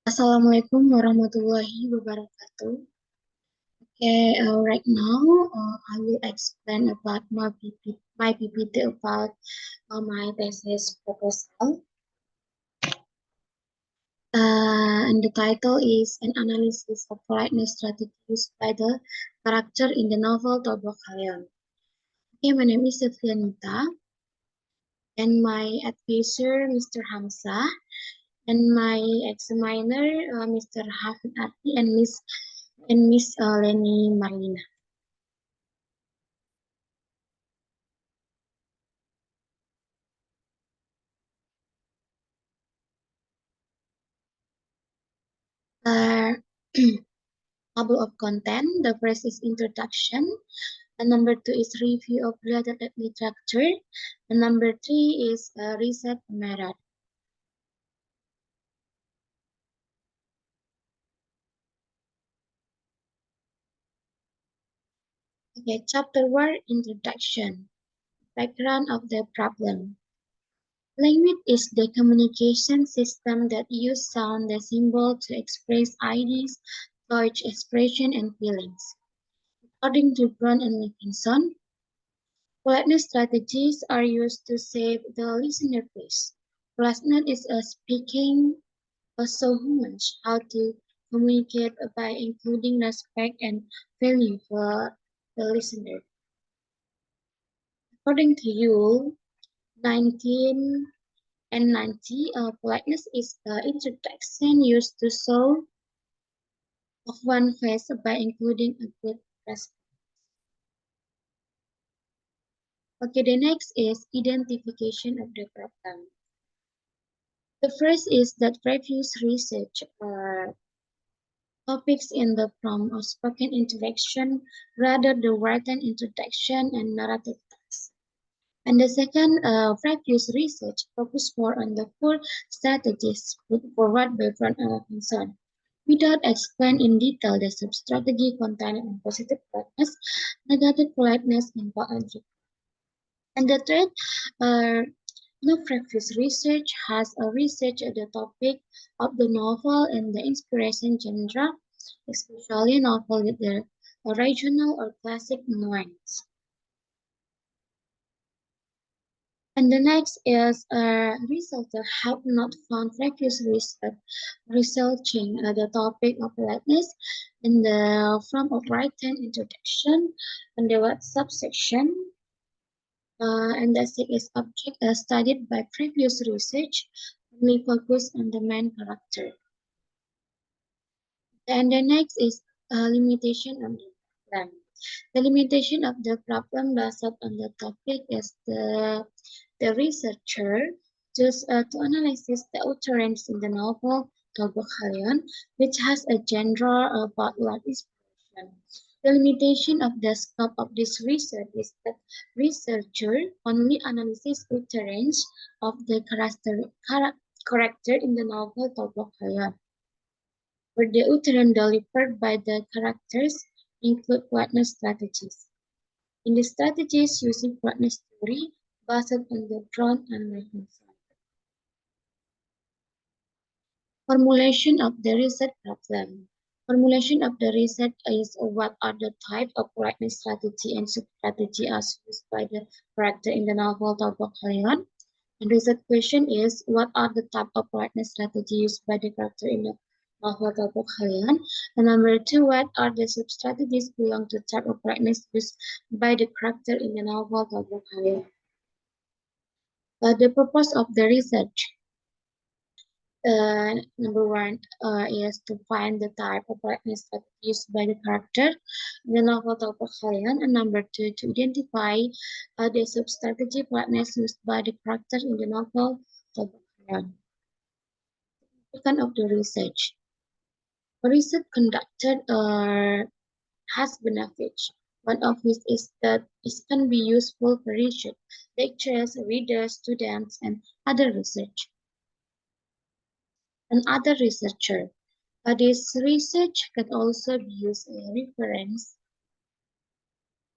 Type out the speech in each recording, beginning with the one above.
Assalamualaikum warahmatullahi wabarakatuh. Right now, I will explain about my PPT about my thesis proposal. And the title is An Analysis of Politeness Strategies by the Character in the Novel Tolbok Haleon. My name is Sylvianita, and my advisor, Mr. Hamza, and my examiner, Mr. Hafid Arti, and Miss Leni Marlina. Uh, Table of content. The first is introduction. And number two is review of related literature. And number three is research method. Chapter 1, introduction. Background of the problem. Language is the communication system that uses sound and symbol to express ideas, thoughts, expression, and feelings. According to Brown and Nicholson, politeness strategies are used to save the listener peace. Politeness is a speaking also humans how to communicate by including respect and value for the listener. According to you, 19 and 90, politeness is the introduction used to show of one face by including a good respect. The next is identification of the problem. The first is that previous research topics in the form of spoken interaction rather the written introduction and narrative text. And the second, previous research focused more on the four strategies put forward by Brown and concern, without explaining in detail the sub-strategy contained in positive politeness, negative politeness, and voluntary. And the third, no previous research has a research at the topic of the novel and the inspiration genre, especially novel with the regional or classic nuance. And the next is researchers have not found previous research researching the topic of politeness in the form of written introduction and the word subsection. And the sixth object studied by previous research only focus on the main character. And the next is limitation of the problem. The limitation of the problem based on the topic is the researcher chose to analyze the utterance in the novel Tolbok Haleon, which has a genre about life inspiration. The limitation of the scope of this research is that researcher only analyzes utterance of the character in the novel Tolbok Haleon, where the utterance delivered by the characters include politeness strategies. In the strategies using politeness theory based on the Brown and Nicholson. Formulation of the research problem. Formulation of the research is what are the type of politeness strategy and sub-strategy as used by the character in the novel Tolbok Haleon. And research question is what are the type of politeness strategy used by the character in the novel Tolbok Haleon. And number two, what are the sub-strategies belong to type of politeness used by the character in the novel Tolbok Haleon. The purpose of the research. Number one is to find the type of politeness that used by the character in the novel Tolbok Haleon, and number two, to identify the sub-strategy politeness used by the character in the novel Tolbok Haleon. Significance of the research. Research conducted has benefits. One of which is that it can be useful for research, lecturers, readers, students, and other research. And other researcher. This research can also be used as a reference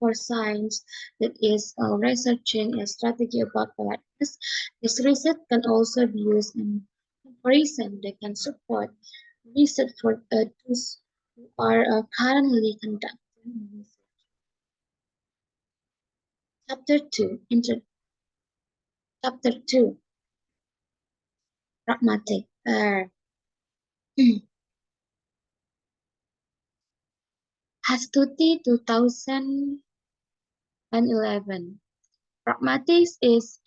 for science that is researching a strategy about politeness. This research can also be used in comparison that can support research for those who are currently conducting research. Chapter 2, Chapter 2, Pragmatic. Hastuti 2011. Pragmatics is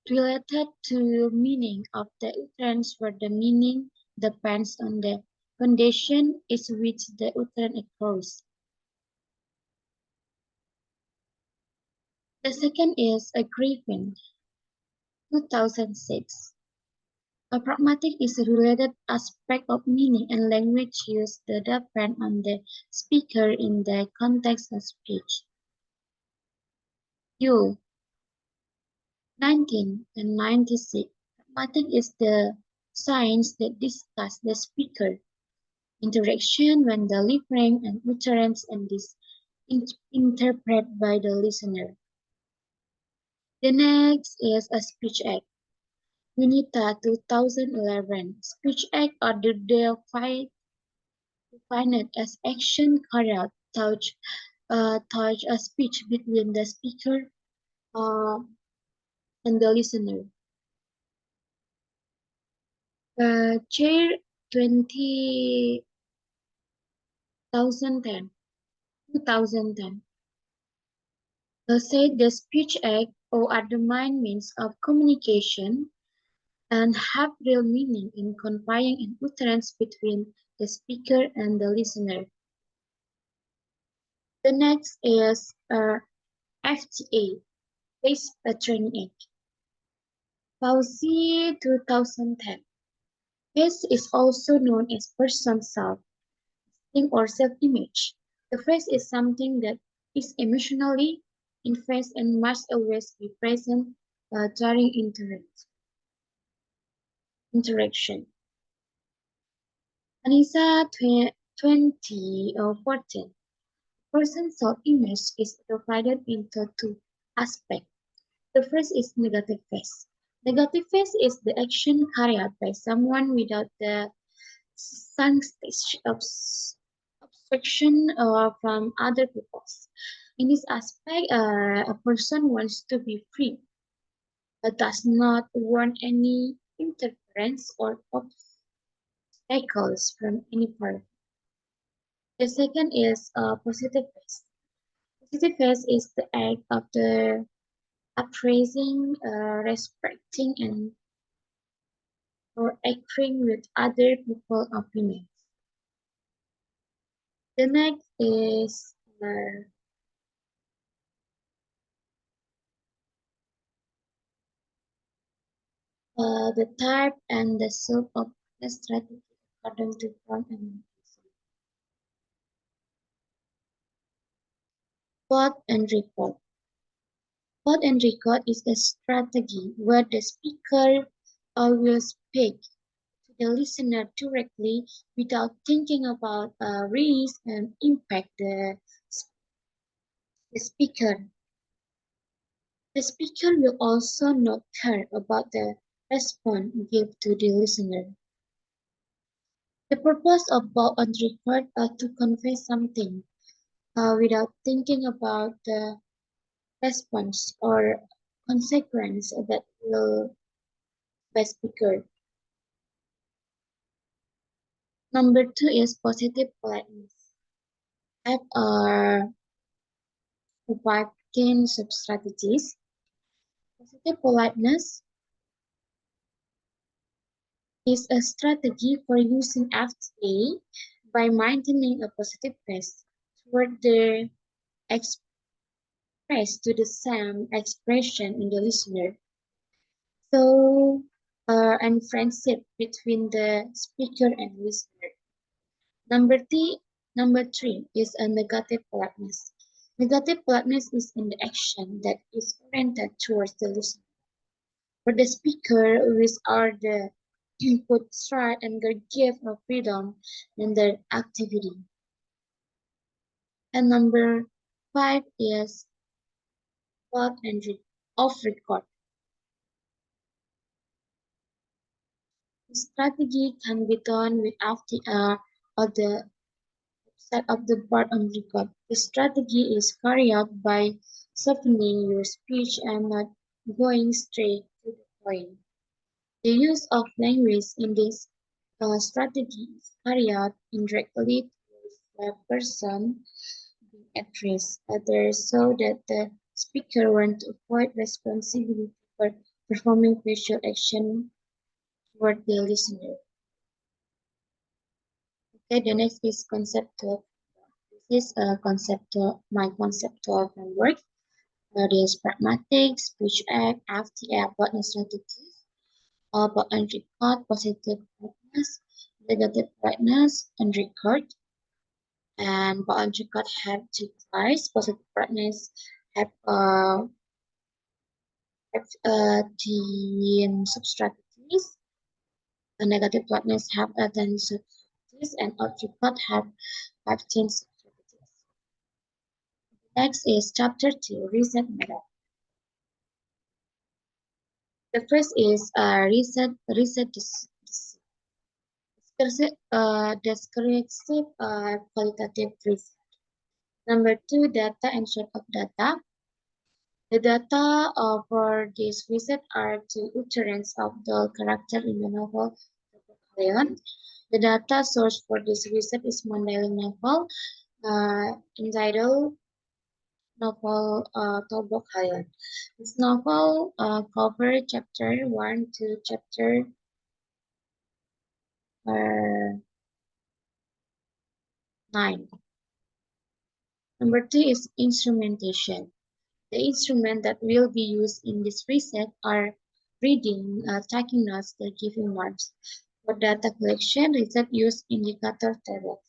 related to meaning of the utterance where the meaning depends on the condition in which the utterance occurs. The second is a Griffin, 2006. A pragmatic is a related aspect of meaning and language use that depend on the speaker in the context of speech. You, 1996. Pragmatic is the science that discusses the speaker interaction when delivering an utterance and is interpreted by the listener. The next is a speech act. UNITA 2011. Speech act are defined as action carried out touch a speech between the speaker uh, and the listener. Chair 2010. Said the speech act or other means of communication and have real meaning in conveying an utterance between the speaker and the listener. The next is FTA, Face Training Act. Policy 2010. Face is also known as person self-esteem or self-image. The face is something that is emotionally invested and must always be present during interaction. Anissa 2014. Person's self-image is divided into two aspects. The first is negative phase. Negative phase is the action carried out by someone without the suggestion of obstruction from other people. In this aspect, a person wants to be free, but does not want any interference or obstacles from any part. The second is positive phase. Positive phase is the act of the appraising, respecting, and or agreeing with other people's opinions. The next is the type and the scope of the strategy according to front and plot and report. Plot and record is a strategy where the speaker will speak to the listener directly without thinking about risk and impact the speaker. The speaker will also not care about the response given to the listener. The purpose of plot and record are to convey something without thinking about the response or consequence that will be speaker. Number two is positive politeness. F are 15 sub-strategies. Positive politeness is a strategy for using FTA by maintaining a positive pace toward the expressed to the same expression in the listener. So, and friendship between the speaker and listener. Number three is a negative politeness. Negative politeness is an action that is oriented towards the listener. For the speaker, which are the input, stride, and the gift of freedom in their activity. And number five is plot and off record. Strategy can be done with FTR or the set of the part on record. The strategy is carried out by softening your speech and not going straight to the point. The use of language in this strategy is carried out indirectly towards the person being addressed, others, so that the speaker wants to avoid responsibility for performing facial action toward the listener. Okay, the next is conceptual. This is a conceptual, my conceptual framework. There is pragmatic, speech act, FTA, partner strategies, about unrecord, positive brightness, negative brightness, unrecord, and about unrecord have two types. Positive brightness have the substrategies, the negative brightness have 10 substrategies, and unrecord have 15 substrategies. Next is chapter 2, reset method. The first is reset descriptive qualitative reset. Number two, data and shape of data. The data for this reset are two utterances of the character in the novel Haleon. The data source for this reset is Mandela novel entitled novel Tolbok Haleon. This novel covers chapter 1 to chapter uh, 9. Number two is instrumentation. The instruments that will be used in this reset are reading, taking notes, the giving marks. For data collection, reset use indicator tables.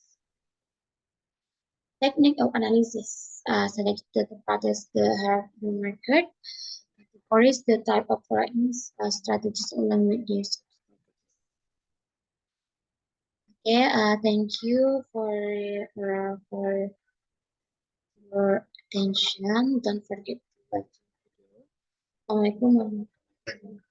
Technique of analysis, select the parties that have been marked. Categories, the type of writings, strategies along with their substrategies. Okay, thank you for your attention. Don't forget to like the video. Assalamualaikum warahmatullahi wabarakatuh.